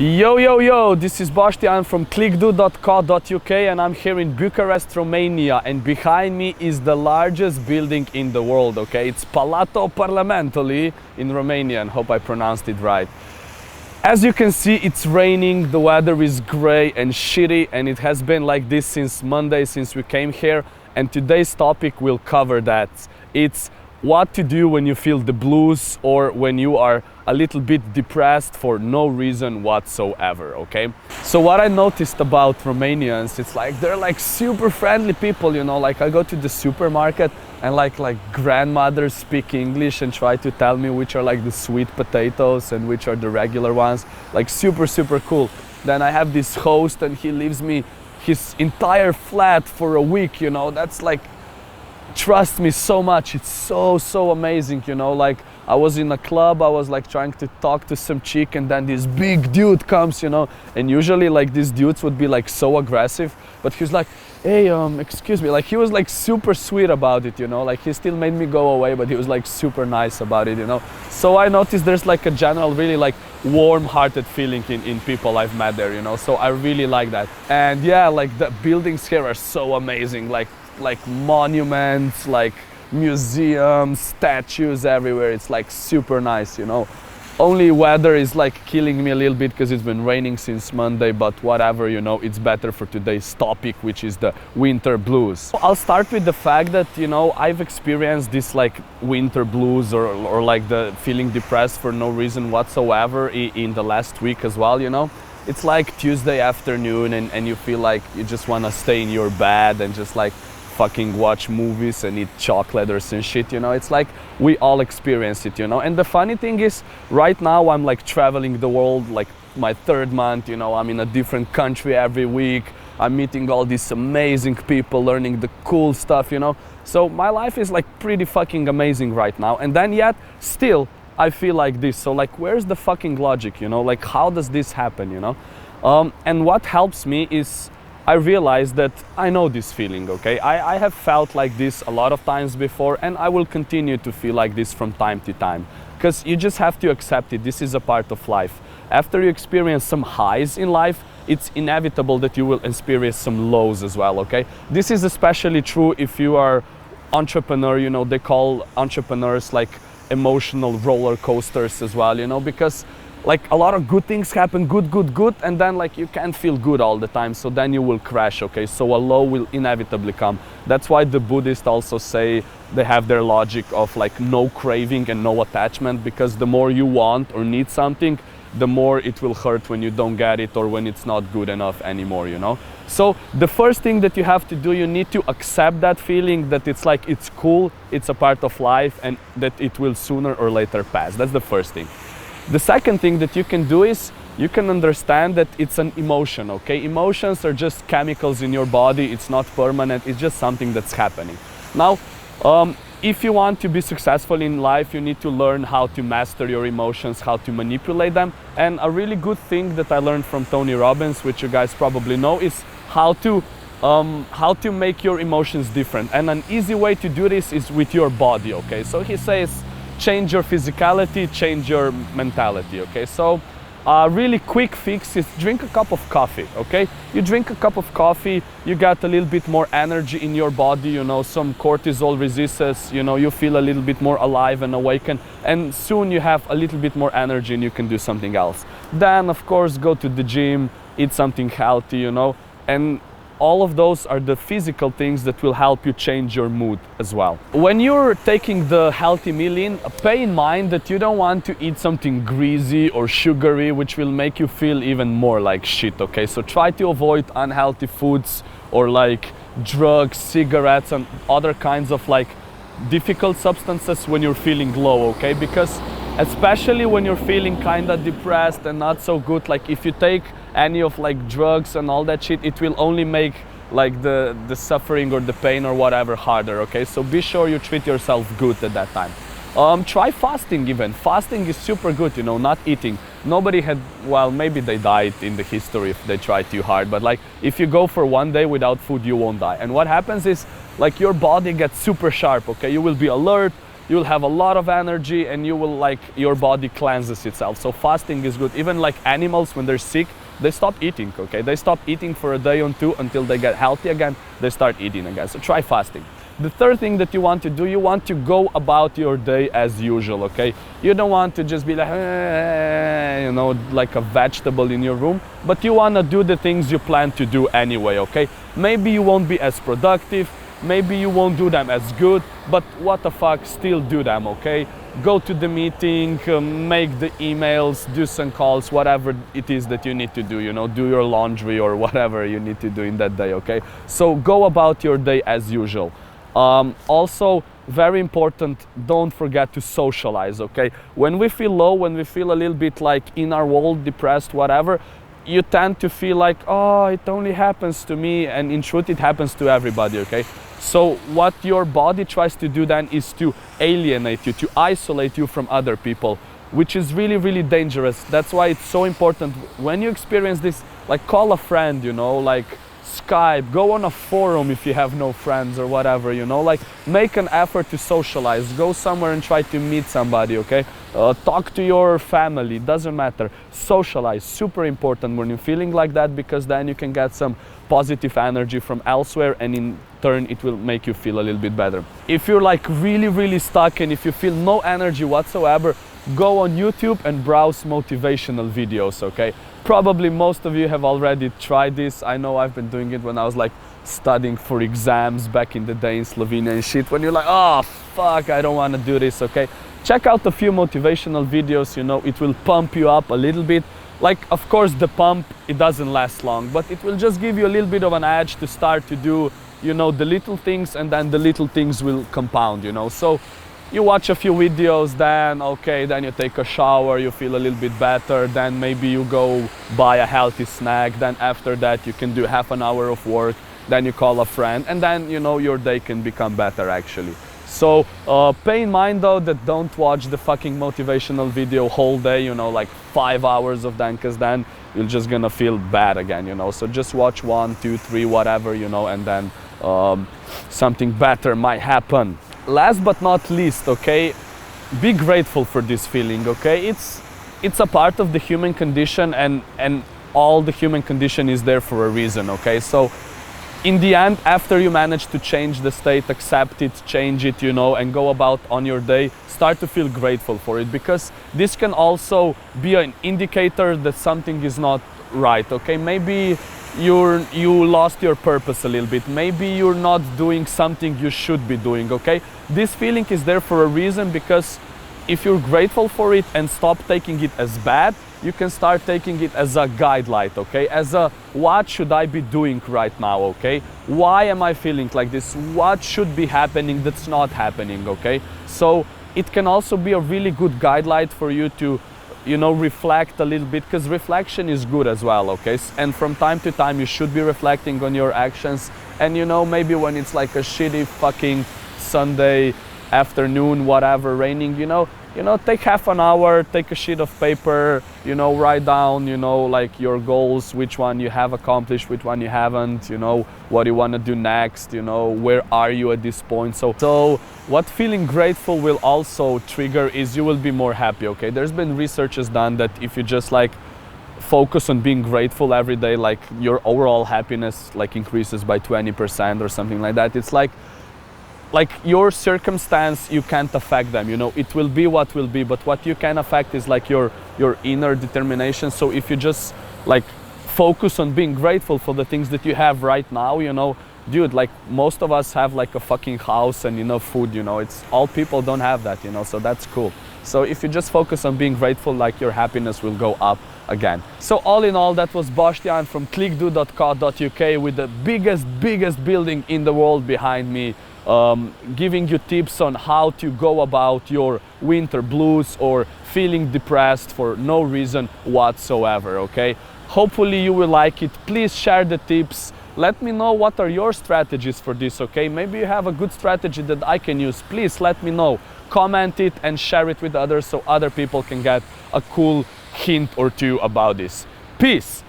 Yo, yo, yo, this is Bastian from clickdo.co.uk and I'm here in Bucharest, Romania, and behind me is the largest building in the world, okay? It's Palatul Parlamentului in Romanian, hope I pronounced it right. As you can see, it's raining, the weather is gray and shitty, and it has been like this since Monday, since we came here, and today's topic will cover that. It's what to do when you feel the blues or when you are a little bit depressed for no reason whatsoever, okay? So what I noticed about Romanians, it's like they're like super friendly people, you know, like I go to the supermarket and like grandmothers speak English and try to tell me which are like the sweet potatoes and which are the regular ones, like super cool. Then I have this host and he leaves me his entire flat for a week, you know, that's like, trust me so much, it's so amazing, you know, like I was in a club, I was like trying to talk to some chick and then this big dude comes, you know, and usually like these dudes would be like so aggressive, but he was like, hey, excuse me, like he was like super sweet about it, you know, like he still made me go away, but he was like super nice about it, you know. So I noticed there's like a general really like warm-hearted feeling in people I've met there, you know, so I really like that. And yeah, like the buildings here are so amazing, like monuments, like museums, statues everywhere. It's like super nice, you know. Only weather is like killing me a little bit because it's been raining since Monday, but whatever, you know, it's better for today's topic, which is the winter blues. I'll start with the fact that, you know, I've experienced this like winter blues or like the feeling depressed for no reason whatsoever in the last week as well, you know. It's like Tuesday afternoon and you feel like you just want to stay in your bed and just like fucking watch movies and eat chocolate or some shit, you know. It's like we all experience it, you know. And the funny thing is, right now I'm like traveling the world, like my third month, you know. I'm in a different country every week. I'm meeting all these amazing people, learning the cool stuff, you know. So my life is like pretty fucking amazing right now. And then yet still I feel like this. So like, where's the fucking logic, you know? Like, how does this happen, you know? And what helps me is I realize that I know this feeling, okay? I have felt like this a lot of times before, and I will continue to feel like this from time to time, because you just have to accept it. This is a part of life. After you experience some highs in life, it's inevitable that you will experience some lows as well, okay? This is especially true if you are entrepreneur, you know, they call entrepreneurs like emotional roller coasters as well, you know, because like a lot of good things happen, good, and then like you can't feel good all the time, so then you will crash, okay? So a low will inevitably come. That's why the Buddhists also say they have their logic of like no craving and no attachment, because the more you want or need something, the more it will hurt when you don't get it or when it's not good enough anymore, you know? So the first thing that you have to do, you need to accept that feeling, that it's like, it's cool, it's a part of life, and that it will sooner or later pass. That's the first thing. The second thing that you can do is you can understand that it's an emotion, okay? Emotions are just chemicals in your body. It's not permanent. It's just something that's happening. Now, if you want to be successful in life, you need to learn how to master your emotions, how to manipulate them. And a really good thing that I learned from Tony Robbins, which you guys probably know, is how to make your emotions different. And an easy way to do this is with your body, okay? So he says, change your physicality, change your mentality, okay? So a really quick fix is drink a cup of coffee, okay? You drink a cup of coffee, you get a little bit more energy in your body, you know, some cortisol releases, you know, you feel a little bit more alive and awakened, and soon you have a little bit more energy and you can do something else. Then, of course, go to the gym, eat something healthy, you know, and all of those are the physical things that will help you change your mood as well. When you're taking the healthy meal in, pay in mind that you don't want to eat something greasy or sugary, which will make you feel even more like shit, okay? So try to avoid unhealthy foods or like drugs, cigarettes, and other kinds of like difficult substances when you're feeling low, okay? Because especially when you're feeling kind of depressed and not so good, like if you take any of like drugs and all that shit, it will only make like the suffering or the pain or whatever harder, okay? So be sure you treat yourself good at that time. Try fasting even. Fasting is super good, you know, not eating. Nobody had, well, maybe they died in the history if they tried too hard, but like if you go for one day without food, you won't die. And what happens is like your body gets super sharp, okay? You will be alert, you'll have a lot of energy, and you will like, your body cleanses itself. So fasting is good. Even like animals, when they're sick, they stop eating, okay? They stop eating for a day or two until they get healthy again, they start eating again. So try fasting. The third thing that you want to do, you want to go about your day as usual, okay? You don't want to just be like, you know, like a vegetable in your room, but you want to do the things you plan to do anyway, okay? Maybe you won't be as productive, maybe you won't do them as good, but what the fuck, still do them, okay? Go to the meeting, make the emails, do some calls, whatever it is that you need to do, you know, do your laundry or whatever you need to do in that day, okay? So go about your day as usual. Also, very important, don't forget to socialize, okay? When we feel low, when we feel a little bit like in our world, depressed, whatever, you tend to feel like, oh, it only happens to me, and in truth, it happens to everybody, okay? So what your body tries to do then is to alienate you, to isolate you from other people, which is really, really dangerous. That's why it's so important when you experience this, like call a friend, you know, like Skype, go on a forum if you have no friends or whatever, you know, like make an effort to socialize, go somewhere and try to meet somebody, okay? Talk to your family, doesn't matter. Socialize, super important when you're feeling like that, because then you can get some positive energy from elsewhere, and in turn it will make you feel a little bit better. If you're like really, really stuck and if you feel no energy whatsoever, go on YouTube and browse motivational videos, okay? Probably most of you have already tried this. I know I've been doing it when I was like studying for exams back in the day in Slovenia and shit, when you're like, oh fuck, I don't want to do this, okay? Check out a few motivational videos, you know, it will pump you up a little bit. Like, of course, the pump, it doesn't last long, but it will just give you a little bit of an edge to start to do, you know, the little things, and then the little things will compound, you know. So you watch a few videos, then okay, then you take a shower, you feel a little bit better, then maybe you go buy a healthy snack, then after that you can do half an hour of work, then you call a friend, and then, you know, your day can become better actually. So pay in mind though that don't watch the fucking motivational video whole day, you know, like 5 hours of them, because then you're just gonna feel bad again, you know. So just watch 1, 2, 3, whatever, you know, and then something better might happen. Last but not least, okay, be grateful for this feeling, okay? It's a part of the human condition, and all the human condition is there for a reason, okay? So in the end, after you manage to change the state, accept it, change it, you know, and go about on your day, start to feel grateful for it, because this can also be an indicator that something is not right, okay? Maybe you lost your purpose a little bit. Maybe you're not doing something you should be doing, okay? This feeling is there for a reason, because if you're grateful for it and stop taking it as bad, you can start taking it as a guideline, okay? As a, what should I be doing right now, okay? Why am I feeling like this? What should be happening that's not happening, okay? So it can also be a really good guideline for you to, you know, reflect a little bit, because reflection is good as well, okay? And from time to time you should be reflecting on your actions, and you know, maybe when it's like a shitty fucking Sunday afternoon, whatever, raining, you know, take half an hour, take a sheet of paper, you know, write down, you know, like your goals, which one you have accomplished, which one you haven't, you know, what you want to do next, you know, where are you at this point. So what feeling grateful will also trigger is you will be more happy, okay? There's been researches done that if you just like focus on being grateful every day, like your overall happiness like increases by 20% or something like that. It's like your circumstance, you can't affect them, you know, it will be what will be, but what you can affect is like your inner determination. So if you just like focus on being grateful for the things that you have right now, you know, dude, like most of us have like a fucking house and, you know, food, you know, it's all people don't have that, you know, so that's cool. So if you just focus on being grateful, like your happiness will go up again. So all in all, that was Bastian from clickdo.co.uk with the biggest building in the world behind me, giving you tips on how to go about your winter blues or feeling depressed for no reason whatsoever, okay? Hopefully you will like it. Please share the tips. Let me know what are your strategies for this, okay? Maybe you have a good strategy that I can use. Please let me know. Comment it and share it with others so other people can get a cool hint or two about this. Peace!